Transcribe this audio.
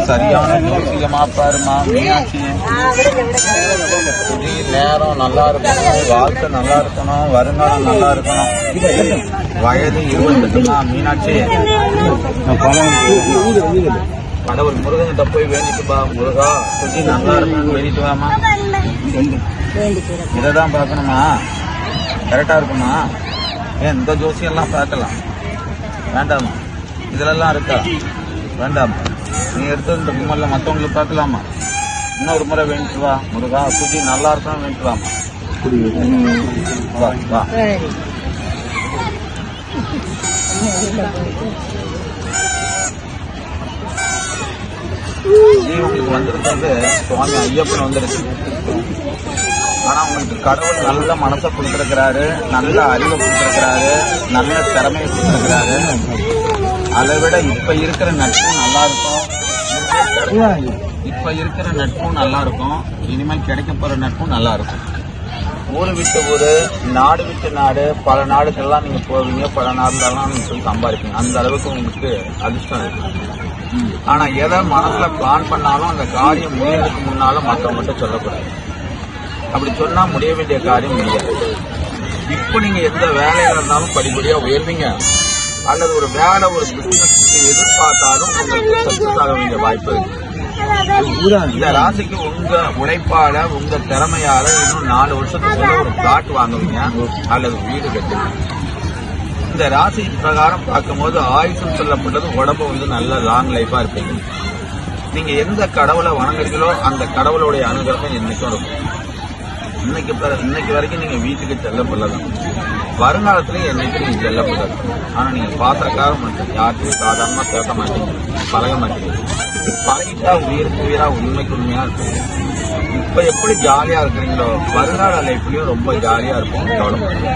சரியான ஜோசியமா பாருமா மீனாட்சி. நேரம் நல்லா இருக்கணும், வாழ்க்கை நல்லா இருக்கணும், வருங்காலம் நல்லா இருக்கணும். வயது 28 மீனாட்சி. கடவுள் முருகன்கிட்ட போய் வேண்டிட்டுப்பா, முருகா சுற்றி நல்லா இருக்கணும்னு வேண்டிட்டு வாமா. இதைதான் பார்க்கணுமா? கரெக்டா இருக்குமா? ஏன் இந்த ஜோசியெல்லாம் பார்க்கலாம் வேண்டாமா? இதுலெல்லாம் இருக்கா வேண்டாமா? நீ எடுத்து இந்த கும்மல்ல மற்றவங்களுக்கு பார்க்கலாமா? இன்னொரு முறை வேண்டிட்டு வா, முருகா சுற்றி நல்லா இருக்கணும்னு வேண்டிட்டு வாமா. வா வா. உங்களுக்கு வந்திருக்கிறது சுவாமி ஐயப்பன் வந்துருச்சு. ஆனா உங்களுக்கு கடவுள் நல்ல மனசை கொடுத்திருக்கிறாரு, நல்ல அறிவை கொடுத்திருக்கிறாரு, நல்ல திறமையை கொடுத்திருக்கிறாரு. அதை விட இப்ப இருக்கிற நட்பும் நல்லா இருக்கும், இப்ப இருக்கிற நட்பும் நல்லா இருக்கும், இனிமேல் கிடைக்க போற நட்பும் நல்லா இருக்கும். ஊரு விட்டு ஊரு, நாடு விட்டு நாடு, பல நாடுகள்லாம் நீங்க போவீங்க, பல நாடுலாம் நீங்க போய் சம்பாதிப்பீங்க. அந்த அளவுக்கு உங்களுக்கு அதிர்ஷ்டம் இருக்கு. ஆனா எதை மனசுல பிளான் பண்ணாலும் அந்த காரியம் முடியறதுக்கு முன்னாலும் மற்றவங்கள்ட்ட சொல்லக்கூடாது. அப்படி சொன்னா முடிய வேண்டிய காரியம் முடியாது. இப்ப நீங்க எந்த வேலையில இருந்தாலும் படிப்படியா உயர்வீங்க, அல்லது ஒரு வேலை ஒரு பிசினஸ் எதிர்பார்த்தாலும் உங்களுக்கு சக்சஸ் ஆக வேண்டிய வாய்ப்பு இருக்கு. இந்த ராசிக்கு உங்க உழைப்பால, உங்க திறமையால இன்னும் 4 வருஷத்துக்குள்ள ஒரு பிளாட் வாங்குவீங்க அல்லது வீடு கட்டுவீங்க. இந்த ராசி பிரகாரம் பார்க்கும்போது ஆயுசம் சொல்லப்பட்டது உடம்பு நல்ல லாங் லைஃபா இருப்பீங்க. நீங்க எந்த கடவுளை வணங்குறீங்களோ அந்த கடவுளுடைய அனுகிரகம் என்னைக்கும் இருக்கும். இன்னைக்கு வரைக்கும் நீங்க வீட்டுக்கு செல்லப்படலாம், வருங்காலத்திலேயே என்னைக்கு நீங்க செல்லப்படாது. ஆனா நீங்க பாத்திரக்காரம் மட்டும் யாருக்கும் சாதாரணமா பேச மாட்டீங்க, பழக மாட்டீங்க. பழகிட்டா உயிருக்கு உயிரா, உண்மைக்கு உண்மையா இருக்கும். இப்ப எப்படி ஜாலியா இருக்கிறீங்களோ வருங்கால லைஃப்லயும் ரொம்ப ஜாலியா இருக்கும். கவலைப்படுங்க.